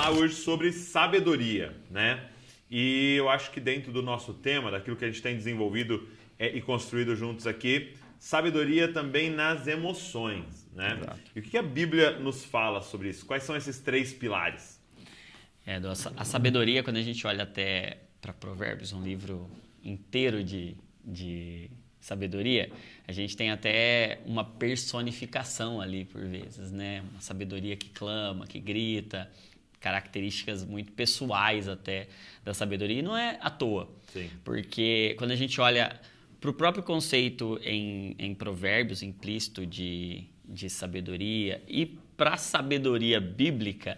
falar hoje sobre sabedoria, né? E eu acho que dentro do nosso tema, daquilo que a gente tem desenvolvido e construído juntos aqui, sabedoria também nas emoções, né? Exato. E o que a Bíblia nos fala sobre isso? Quais são esses 3 pilares? A sabedoria, quando a gente olha até para Provérbios, um livro inteiro de sabedoria, a gente tem até uma personificação ali por vezes, né? Uma sabedoria que clama, que grita, características muito pessoais até da sabedoria. E não é à toa, Sim. porque quando a gente olha para o próprio conceito em Provérbios implícito de sabedoria e para a sabedoria bíblica,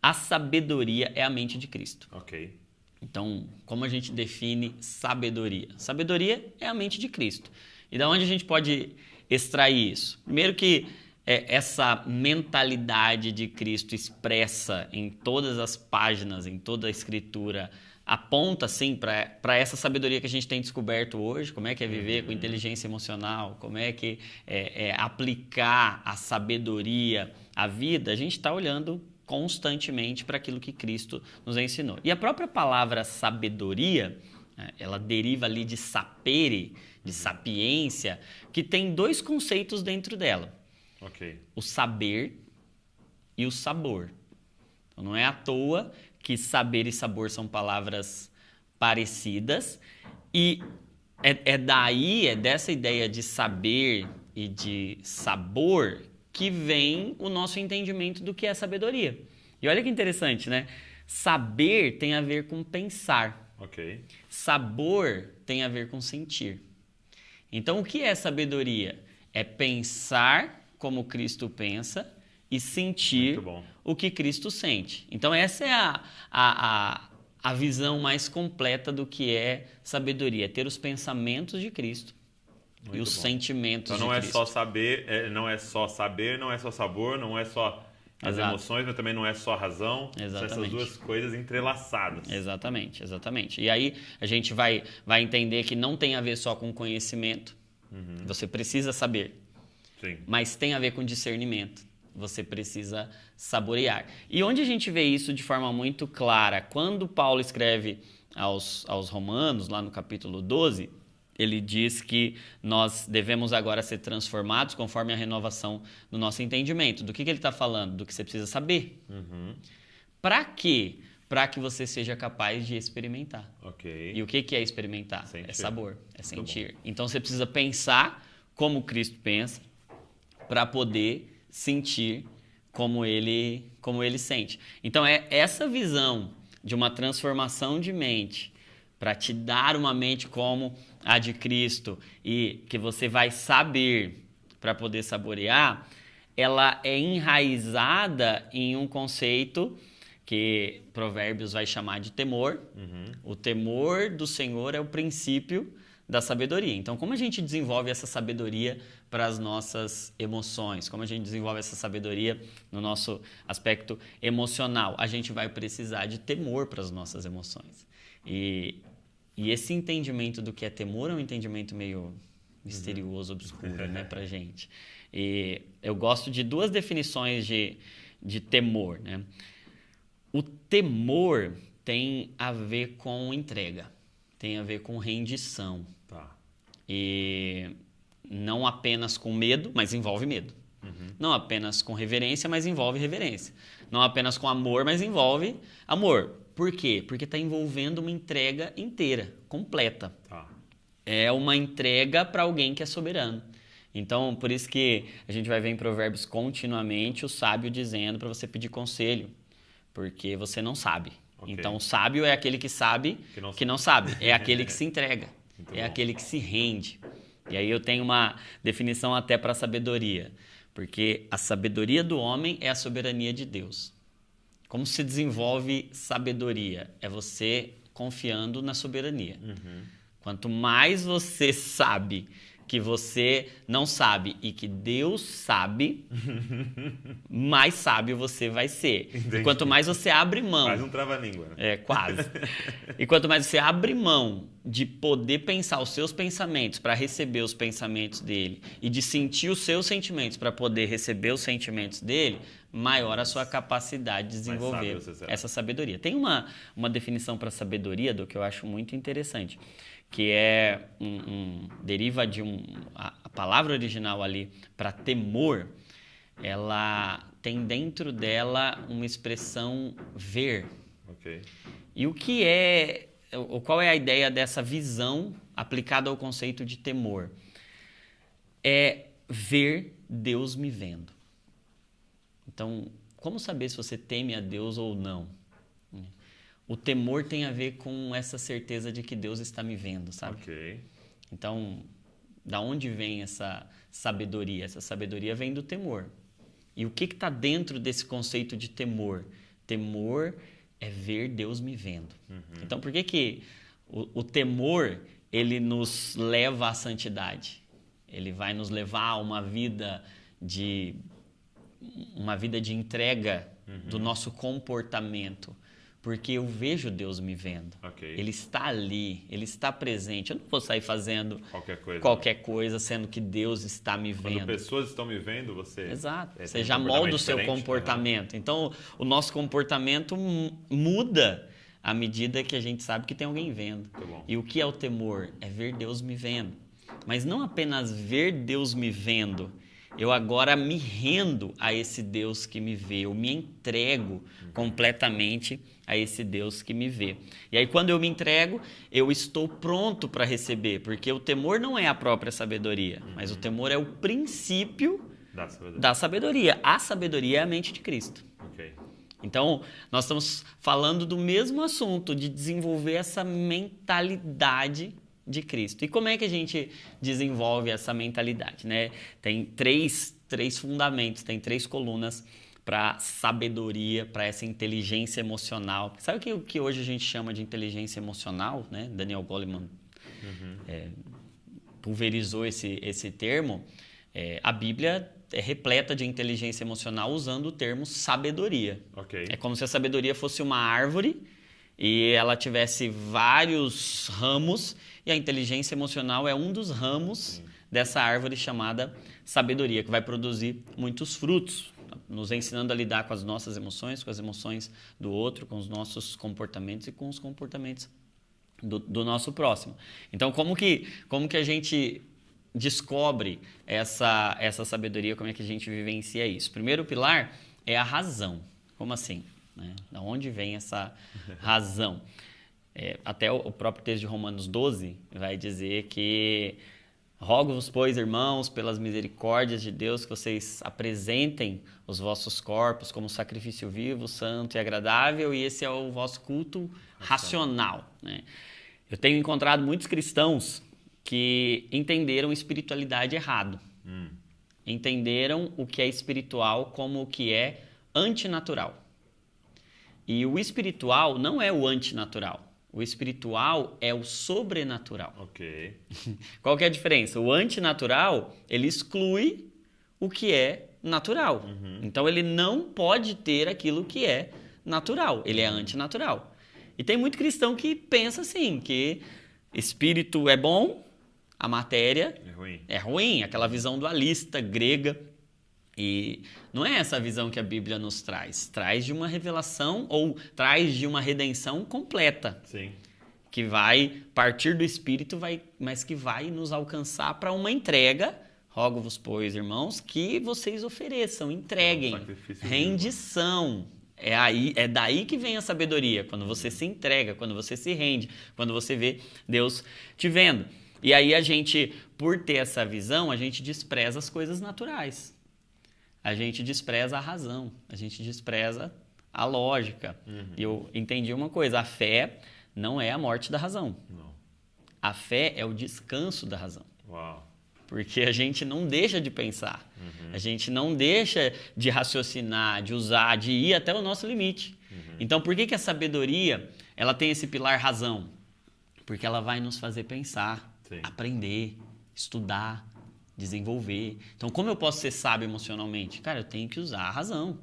a sabedoria é a mente de Cristo. Ok. Então, como a gente define sabedoria? Sabedoria é a mente de Cristo. E da onde a gente pode extrair isso? Primeiro que essa mentalidade de Cristo expressa em todas as páginas, em toda a Escritura, aponta, sim, para essa sabedoria que a gente tem descoberto hoje, como é que é viver com inteligência emocional, como é que é aplicar a sabedoria à vida. A gente está olhando constantemente para aquilo que Cristo nos ensinou. E a própria palavra sabedoria, ela deriva ali de sapere, de sapiência, que tem 2 conceitos dentro dela. Ok. O saber e o sabor. Então, não é à toa que saber e sabor são palavras parecidas e é dessa ideia de saber e de sabor que vem o nosso entendimento do que é sabedoria. E olha que interessante, né? Saber tem a ver com pensar. Ok. Sabor tem a ver com sentir. Então, o que é sabedoria? É pensar como Cristo pensa e sentir o que Cristo sente. Então, essa é a visão mais completa do que é sabedoria. Ter os pensamentos de Cristo. Muito e os bom. sentimentos então, não de é Cristo. só saber, não é só saber, não é só sabor, não é só as Exato. emoções, mas também não é só razão. Exatamente. São essas 2 coisas entrelaçadas. Exatamente, exatamente. E aí a gente vai entender que não tem a ver só com conhecimento. Você precisa saber. Sim. Mas tem a ver com discernimento. Você precisa saborear. E onde a gente vê isso de forma muito clara? Quando Paulo escreve aos Romanos, lá no capítulo 12, ele diz que nós devemos agora ser transformados conforme a renovação do nosso entendimento. Do que ele está falando? Do que você precisa saber. Para quê? Para que você seja capaz de experimentar. Ok. E o que é experimentar? Sentir. É sabor, é sentir. bom. Então você precisa pensar como Cristo pensa para poder sentir como ele sente. Então é essa visão de uma transformação de mente para te dar uma mente como a de Cristo e que você vai saber para poder saborear, ela é enraizada em um conceito que Provérbios vai chamar de temor. O temor do Senhor é o princípio da sabedoria. Então, como a gente desenvolve essa sabedoria para as nossas emoções? Como a gente desenvolve essa sabedoria no nosso aspecto emocional? A gente vai precisar de temor para as nossas emoções. E esse entendimento do que é temor é um entendimento meio misterioso, obscuro, né, pra gente. E eu gosto de 2 definições de temor, né? O temor tem a ver com entrega, tem a ver com rendição. Tá. E não apenas com medo, mas envolve medo. Não apenas com reverência, mas envolve reverência. Não apenas com amor, mas envolve amor. Por quê? Porque está envolvendo uma entrega inteira, completa. Tá. É uma entrega para alguém que é soberano. Então, por isso que a gente vai ver em Provérbios continuamente o sábio dizendo para você pedir conselho, porque você não sabe. Ok. Então, o sábio é aquele que sabe que não sabe. É aquele que se entrega. Muito É bom. aquele que se rende. E aí eu tenho uma definição até para sabedoria, porque a sabedoria do homem é a soberania de Deus. Como se desenvolve sabedoria? É você confiando na soberania. Quanto mais você sabe que você não sabe e que Deus sabe, mais sábio você vai ser. Entendi. E quanto mais você abre mão... Faz um trava-língua. Né? É, quase. E quanto mais você abre mão de poder pensar os seus pensamentos para receber os pensamentos dele e de sentir os seus sentimentos para poder receber os sentimentos dele, maior a sua capacidade de desenvolver essa sabedoria. Tem uma definição para sabedoria, do que eu acho muito interessante, que é deriva de a palavra original ali para temor, ela tem dentro dela uma expressão ver. Ok. E qual é a ideia dessa visão aplicada ao conceito de temor? É ver Deus me vendo. Então, como saber se você teme a Deus ou não? O temor tem a ver com essa certeza de que Deus está me vendo, sabe? Ok. Então, da onde vem essa sabedoria? Essa sabedoria vem do temor. E o que está dentro desse conceito de temor? Temor é ver Deus me vendo. Então, por que o temor, ele nos leva à santidade? Ele vai nos levar a uma vida de entrega do nosso comportamento. Porque eu vejo Deus me vendo. Okay. Ele está ali, ele está presente. Eu não vou sair fazendo qualquer coisa sendo que Deus está me vendo. Quando pessoas estão me vendo, você... Exato. Você já molda o seu comportamento. Então, o nosso comportamento muda à medida que a gente sabe que tem alguém vendo. E o que é o temor? É ver Deus me vendo. Mas não apenas ver Deus me vendo. Eu agora me rendo a esse Deus que me vê. Eu me entrego completamente a esse Deus que me vê. E aí, quando eu me entrego, eu estou pronto para receber. Porque o temor não é a própria sabedoria, mas o temor é o princípio da sabedoria. A sabedoria é a mente de Cristo. Okay. Então, nós estamos falando do mesmo assunto, de desenvolver essa mentalidade de Cristo. E como é que a gente desenvolve essa mentalidade, né? Tem três fundamentos, tem 3 colunas para sabedoria, para essa inteligência emocional. Sabe o que hoje a gente chama de inteligência emocional, né? Daniel Goleman pulverizou esse termo. A Bíblia é repleta de inteligência emocional usando o termo sabedoria. Okay. É como se a sabedoria fosse uma árvore e ela tivesse vários ramos, e a inteligência emocional é um dos ramos dessa árvore chamada sabedoria, que vai produzir muitos frutos, nos ensinando a lidar com as nossas emoções, com as emoções do outro, com os nossos comportamentos e com os comportamentos do nosso próximo. Então, como que a gente descobre essa sabedoria, como é que a gente vivencia isso? O primeiro pilar é a razão. Como assim? Da onde vem essa razão? Até o próprio texto de Romanos 12 vai dizer que rogo-vos, pois, irmãos, pelas misericórdias de Deus, que vocês apresentem os vossos corpos como sacrifício vivo, santo e agradável, e esse é o vosso culto racional. Né? Eu tenho encontrado muitos cristãos que entenderam espiritualidade errado. Entenderam o que é espiritual como o que é antinatural. E o espiritual não é o antinatural. O espiritual é o sobrenatural. Ok. Qual que é a diferença? O antinatural, ele exclui o que é natural. Então, ele não pode ter aquilo que é natural. Ele é antinatural. E tem muito cristão que pensa assim, que espírito é bom, a matéria é ruim. Aquela visão dualista grega. E não é essa a visão que a Bíblia nos traz. Traz de uma revelação ou traz de uma redenção completa. Sim. Que vai partir do Espírito, mas que vai nos alcançar para uma entrega. Rogo-vos, pois, irmãos, que vocês ofereçam, entreguem, rendição. É daí que vem a sabedoria, quando você se entrega, quando você se rende, quando você vê Deus te vendo. E aí a gente, por ter essa visão, a gente despreza as coisas naturais. A gente despreza a razão, a gente despreza a lógica. E eu entendi uma coisa, a fé não é a morte da razão. Não. A fé é o descanso da razão. Uau. Porque a gente não deixa de pensar, a gente não deixa de raciocinar, de usar, de ir até o nosso limite. Então, por que a sabedoria ela tem esse pilar razão? Porque ela vai nos fazer pensar, aprender, estudar, desenvolver. Então, como eu posso ser sábio emocionalmente? Cara, eu tenho que usar a razão.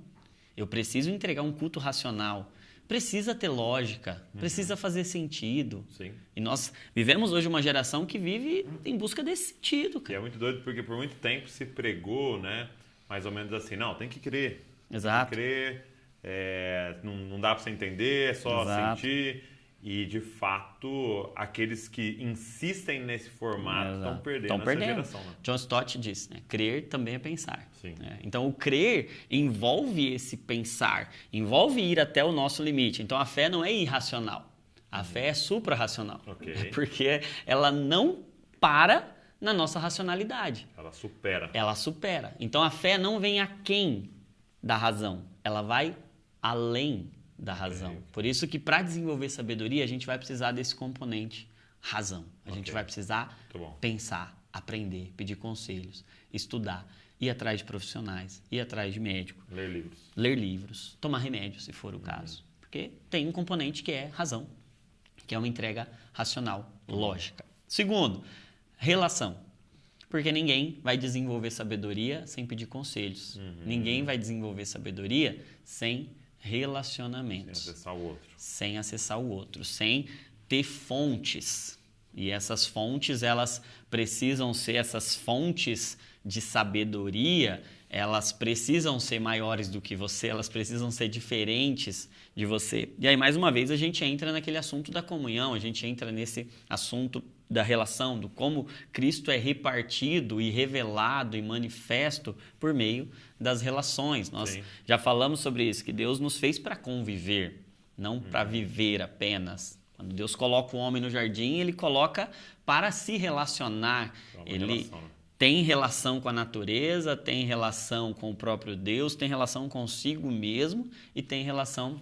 Eu preciso entregar um culto racional. Precisa ter lógica, precisa fazer sentido. Sim. E nós vivemos hoje uma geração que vive em busca desse sentido, E cara. é muito doido porque por muito tempo se pregou, né? Mais ou menos assim, não, tem que crer. Exato. Tem que crer, não dá para você entender, é só Exato. sentir. E, de fato, aqueles que insistem nesse formato estão perdendo essa geração. Né? John Stott disse, né? Crer também é pensar. Sim. Né? Então, o crer envolve esse pensar, envolve ir até o nosso limite. Então, a fé não é irracional. A fé é suprarracional. Ok. Porque ela não para na nossa racionalidade. Ela supera. Ela supera. Então, a fé não vem aquém da razão. Ela vai além da razão. Ok. Por isso que para desenvolver sabedoria, a gente vai precisar desse componente razão. A gente vai precisar Muito bom. pensar, aprender, pedir conselhos, estudar, ir atrás de profissionais, ir atrás de médico, Ler livros. tomar remédio, se for o caso. Porque tem um componente que é razão, que é uma entrega racional, lógica. Segundo, relação. Porque ninguém vai desenvolver sabedoria sem pedir conselhos. Ninguém vai desenvolver sabedoria sem relacionamentos. Sem acessar o outro. Sem acessar o outro, sem ter fontes. E essas fontes, elas precisam ser, essas fontes de sabedoria, elas precisam ser maiores do que você, elas precisam ser diferentes de você. E aí, mais uma vez, a gente entra naquele assunto da comunhão, a gente entra nesse assunto da relação, do como Cristo é repartido e revelado e manifesto por meio das relações. Nós Sim. já falamos sobre isso, que Deus nos fez para conviver, não para viver apenas. Quando Deus coloca o homem no jardim, Ele coloca para se relacionar. Ele relação, né? tem relação com a natureza, tem relação com o próprio Deus, tem relação consigo mesmo e tem relação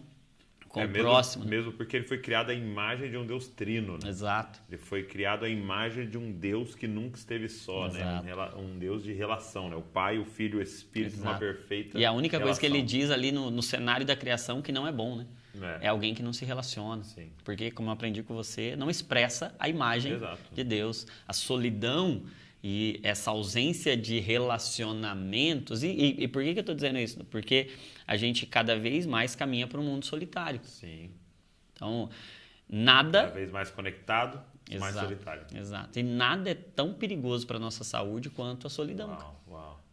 com o próximo. Mesmo porque ele foi criado à imagem de um Deus trino, né? Exato. Ele foi criado à imagem de um Deus que nunca esteve só, né? Um Deus de relação, né? O Pai, o Filho, o Espírito, uma perfeita E a única coisa que ele relação. diz ali no cenário da criação que não é bom, né? É alguém que não se relaciona. Sim. Porque, como eu aprendi com você, não expressa a imagem Exato. de Deus. A solidão e essa ausência de relacionamentos. E por que eu estou dizendo isso? Porque a gente cada vez mais caminha para um mundo solitário. Sim. Então, nada... Cada vez mais conectado, mais solitário. Exato. E nada é tão perigoso para a nossa saúde quanto a solidão. Uau.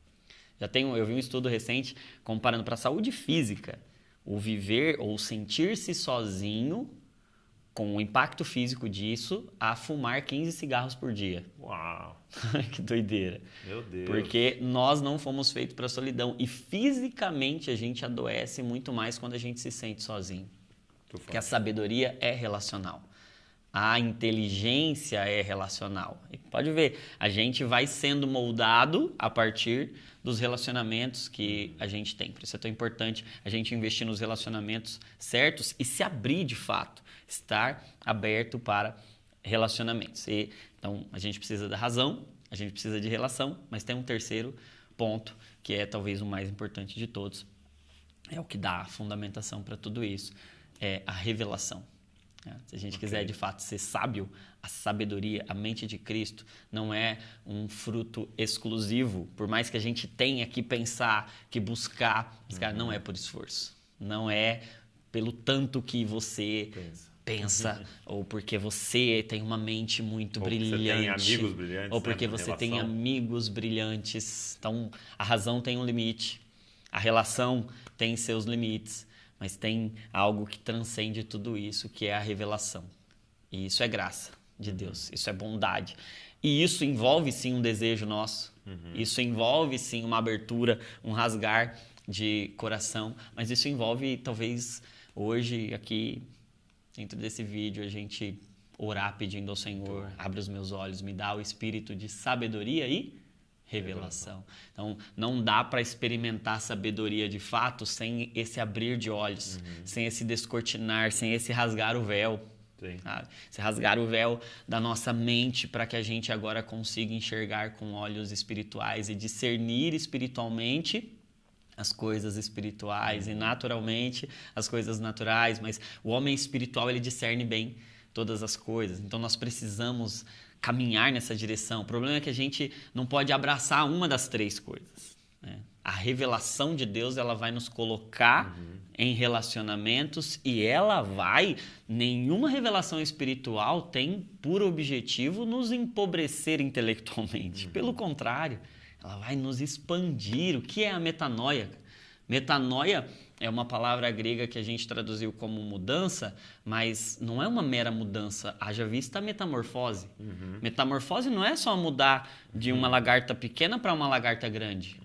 Eu vi um estudo recente comparando para a saúde física o viver ou sentir-se sozinho com o impacto físico disso a fumar 15 cigarros por dia. Uau. Que doideira. Meu Deus. Porque nós não fomos feitos para solidão e fisicamente a gente adoece muito mais quando a gente se sente sozinho. Porque a sabedoria é relacional. A inteligência é relacional. E pode ver, a gente vai sendo moldado a partir dos relacionamentos que a gente tem. Por isso é tão importante a gente investir nos relacionamentos certos e se abrir de fato, estar aberto para relacionamentos. Então, a gente precisa da razão, a gente precisa de relação, mas tem um terceiro ponto, que é talvez o mais importante de todos. É o que dá a fundamentação para tudo isso, é a revelação. Se a gente quiser de fato ser sábio, a sabedoria, a mente de Cristo não é um fruto exclusivo. Por mais que a gente tenha que pensar, que buscar, mas cara, não é por esforço. Não é pelo tanto que você pensa ou porque você tem uma mente muito brilhante. Você tem amigos brilhantes. Ou porque você tem amigos brilhantes. Então, a razão tem um limite. A relação tem seus limites. Mas tem algo que transcende tudo isso, que é a revelação. E isso é graça de Deus, isso é bondade. E isso envolve, sim, um desejo nosso. Isso envolve, sim, uma abertura, um rasgar de coração. Mas isso envolve, talvez, hoje, aqui, dentro desse vídeo, a gente orar pedindo ao Senhor, abre os meus olhos, me dá o espírito de sabedoria e revelação. Então, não dá para experimentar sabedoria de fato sem esse abrir de olhos, sem esse descortinar, sem esse rasgar o véu. Se rasgar o véu da nossa mente para que a gente agora consiga enxergar com olhos espirituais e discernir espiritualmente as coisas espirituais e naturalmente as coisas naturais. Mas o homem espiritual, ele discerne bem todas as coisas. Então, nós precisamos caminhar nessa direção. O problema é que a gente não pode abraçar uma das três coisas, né? A revelação de Deus, ela vai nos colocar em relacionamentos e nenhuma revelação espiritual tem por objetivo nos empobrecer intelectualmente. Pelo contrário, ela vai nos expandir. O que é a metanoia? Metanoia é uma palavra grega que a gente traduziu como mudança, mas não é uma mera mudança, haja vista a metamorfose. Metamorfose não é só mudar de uma lagarta pequena para uma lagarta grande.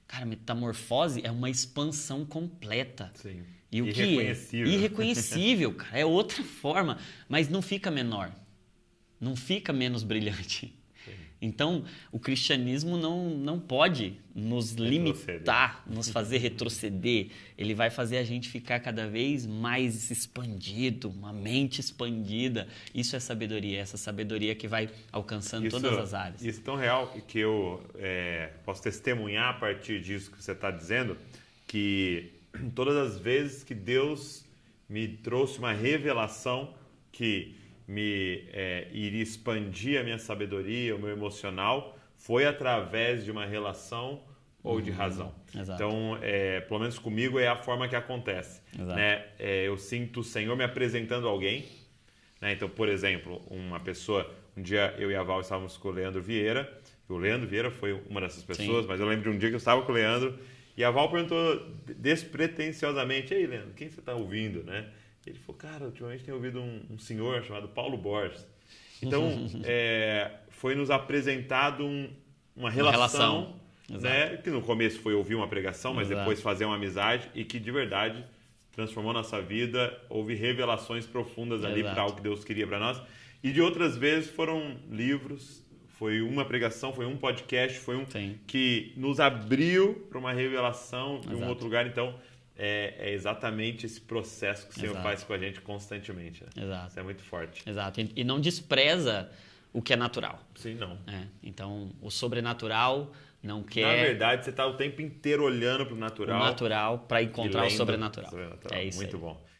Cara, metamorfose é uma expansão completa. Sim. E o que é? Irreconhecível, cara. É outra forma, mas não fica menor. Não fica menos brilhante. Sim. Então, o cristianismo não pode nos limitar, nos fazer retroceder. Ele vai fazer a gente ficar cada vez mais expandido, uma mente expandida. Isso é sabedoria, essa sabedoria que vai alcançando todas as áreas. Isso é tão real que eu posso testemunhar a partir disso que você está dizendo, que todas as vezes que Deus me trouxe uma revelação que iria expandir a minha sabedoria, o meu emocional, foi através de uma relação ou de razão. Exato. Então, pelo menos comigo é a forma que acontece. Né? Eu sinto o Senhor me apresentando alguém. Né? Então, por exemplo, uma pessoa... Um dia eu e a Val estávamos com o Leandro Vieira. O Leandro Vieira foi uma dessas pessoas, mas eu lembro de um dia que eu estava com o Leandro e a Val perguntou despretensiosamente: "Ei, Leandro, quem você está ouvindo?" Né? Ele falou: "Cara, ultimamente tenho ouvido um senhor chamado Paulo Borges." Então, foi nos apresentado uma relação. Né? Que no começo foi ouvir uma pregação, mas depois fazer uma amizade e que de verdade transformou nossa vida. Houve revelações profundas ali para algo que Deus queria para nós. E de outras vezes foram livros, foi uma pregação, foi um podcast, foi que nos abriu para uma revelação de um outro lugar. Então, é exatamente esse processo que o Senhor faz com a gente constantemente. Né? Exato. Isso é muito forte. Exato. E não despreza o que é natural. Sim, não. Então, o sobrenatural não quer... Na verdade, você está o tempo inteiro olhando para o natural. O natural para encontrar o sobrenatural. É isso. Muito bom.